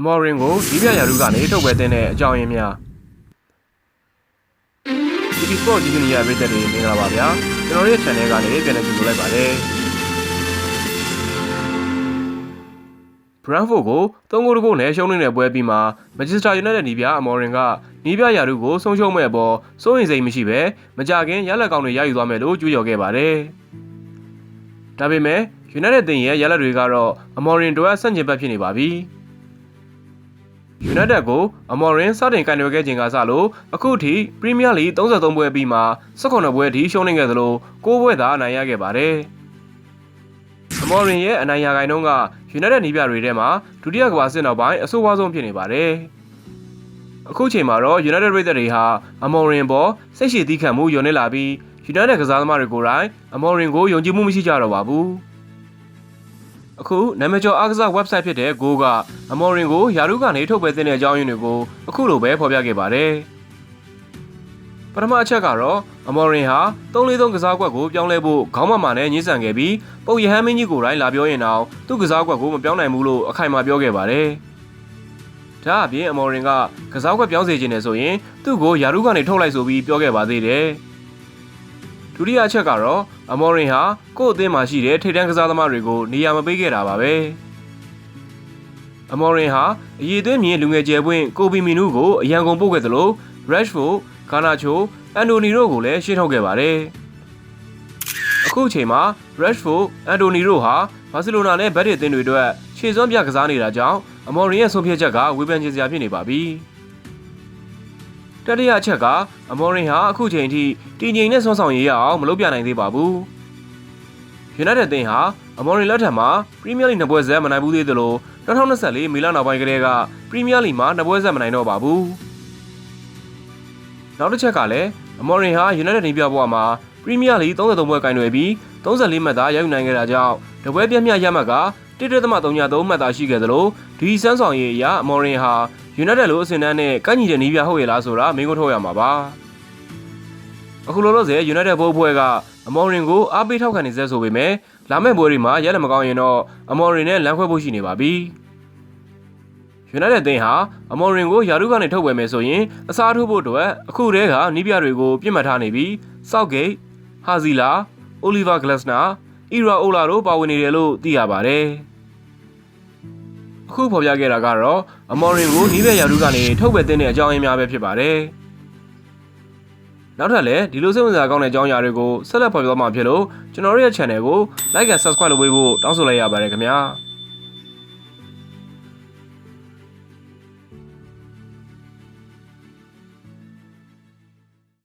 အမော်ရင်ကိုဒီပြရာထူးကနေထုတ်ပယ်တဲ့အကြောင်းရင်းများ TV Sport ဒီကနေ့ရပြည်သက်တွေမင်္ဂလာပါဗျာကျွန်တော်ရဲ့ channel ကနေပြန်လည်ကြိုဆိုလိုက်ပါတယ် Brentford ကို3-0နဲ့ရှုံးနေတဲ့ပွဲပြီးမှာ Manchester United နီးပြအမော်ရင်ကနီးပြရာထူးကိုဆုံးရှုံးမဲ့အပေါ်စိုးရိမ်စိတ်မရှိပဲမကြခင်ရလက်ကောင်းတွေရယူသွားမယ်လို့ကြွေးကြော်ခဲ့ပါတယ်ဒါပေမဲ့ United တင်ရဲ့ရလက်တွေကတော့အမော်ရင်တို့ဆန့်ကျင်ဘက်ဖြစ်နေပါပြီ United ကိုအမော်ရင်စတင်ကင်တွယ်ခဲ့ခြင်းကစလို့အခုထိ Premier League 33ပွဲပြီးမှာ18ပွဲအထိရှုံးနေခဲ့သလို9ပွဲသာအနိုင်ရခဲ့ပါတယ်အမော်ရင်ရဲ့အနိုင်ရဂိုင်းနှုန်းက United နီးပြတွေထဲမှာဒုတိယကမ္ဘာစစ်နောက်ပိုင်းအဆိုးဝါးဆုံးဖြစ်နေပါတယ်အခုချိန်မှာတော့ United ပြည်သက်တွေဟာအမော်ရင်ပေါ်စိတ်ရှည်သီးခံမှုယုံနေလာပြီး United ကစားသမားတွေကိုယ်တိုင်အမော်ရင်ကိုယုံကြည်မှုမရှိကြတော့ပါဘူးအခုနာမည်ကျော်အားကစား website ဖြစ်တဲ့ Go ကအမော်ရင်ကိုယာရုကနေထုတ်ပယ်တဲ့အကြောင်းရင်းတွေကိုအခုလိုပဲဖော်ပြခဲ့ပါတယ်ပထမအချက်ကတော့အမော်ရင်ဟာ3-4-3ကစားကွက်ကိုပြောင်းလဲဖို့ခေါင်းမမာနဲ့ညှိစံခဲ့ပြီးပုတ်ရဟန်းမင်းကြီးကိုယ်တိုင်လာပြောရင်တော့သူ့ကစားကွက်ကိုမပြောင်းနိုင်ဘူးလို့အခိုင်အမာပြောခဲ့ပါတယ်ဒါအပြင်အမော်ရင်ကကစားကွက်ပြောင်းစေခြင်းနဲ့ဆိုရင်သူ့ကိုယာရုကနေထုတ်လိုက်ဆိုပြီးပြောခဲ့ပါသေးတယ်ဒုတိယအချက်ကတော့အမော်ရင်ဟာကိုယ့်အသင်းမှာရှိတဲ့ထိပ်တန်းကစားသမားတွေကိုနေရာမပေးခဲ့တာပါပဲအမော်ရင်ဟာအရေးသွင်းမြင်လူငယ်ကျယ်ပွင့်ကိုဘီမီနူကိုအရန်ကုန်ပို့ခဲ့သလို Rashford, Garnacho, Anthony တို့ကိုလည်းရှင်းထုတ်ခဲ့ပါတယ်အခုအချိန်မှာ Rashford, Anthony တို့ဟာဘာစီလိုနာနဲ့ဘက်တစ်အသင်းတွေအတွက်ခြေစွမ်းပြကစားနေတာကြောင့်အမော်ရင်ရဲ့ဆုံးဖြတ်ချက်ကဝေဖန်ခြင်းစရာဖြစ်နေပါပြီတတိယအချက်ကအမော်ရင်ဟာအခုချိန်ထိတည်ငြိမ်တဲ့ဆွမ်းဆောင်ရည်ရအောင်မလုပ်ပြနိုင်သေးပါဘူး United အသင်းဟာအမော်ရင်လက်ထက်မှာ Premier League နှစ်ပွဲဆက်မနိုင်ဘူးသေးသလို2024မေလနောက်ပိုင်းကတည်းက Premier League မှာနှစ်ပွဲဆက်မနိုင်တော့ပါဘူးနောက်တစ်ချက်ကလည်းအမော်ရင်ဟာ United နေပြဘဝမှာ Premier League 33ပွဲကင်တွယ်ပြီး34မှတ်သာရယူနိုင်ခဲ့တာကြောင့်တပွဲပြတ်မြတ်ရမှတ်က 1.33 မှတ်သာရှိခဲ့သလိုဒီစမ်းဆောင်ရည်အရအမော်ရင်ဟာ United လိုအဆင့်အတန်းနဲ့ကန့်ညီတဲ့နီးပြဟုတ်ရဲ့လားဆိုတာမေးခွန်းထုတ်ရမှာပါအခုလောလောဆယ် United ဘိုးဘွဲကအမော်ရင်ကိုအားပေးထောက်ခံနေစေဆိုပေမဲ့လာမယ့်ပွဲတွေမှာရလက်မကောင်းရင်တော့အမော်ရင်နဲ့လမ်းခွဲဖို့ရှိနေပါပြီ United အသင်းဟာအမော်ရင်ကိုယာရုကနေထုတ်ပယ်မယ်ဆိုရင်အစားထိုးဖို့အတွက်အခုတည်းကနီးပြတွေကိုပြစ်မှတ်ထားနေပြီး Southgate, Hazila, Oliver Glasner, Iraola တို့ပါဝင်နေတယ်လို့သိရပါတယ်အခုဖော်ပြခဲ့တာကတော့အမော်ရင်ကိုနီးပြယာရုကနေထုတ်ပယ်တဲ့အကြောင်းအရင်းများပဲဖြစ်ပါတယ်နောက်ထပ်လည်းဒီလိုစိတ်ဝင်စားကောင်းတဲ့အကြောင်းအရာတွေကိုဆက်လက်ဖော်ပြသွားမှာဖြစ်လို့ကျွန်တော်တို့ရဲ့ channel ကို like and subscribe လုပ်ပေးဖို့တောင်းဆိုလိုက်ရပါတယ်ခင်ဗျာ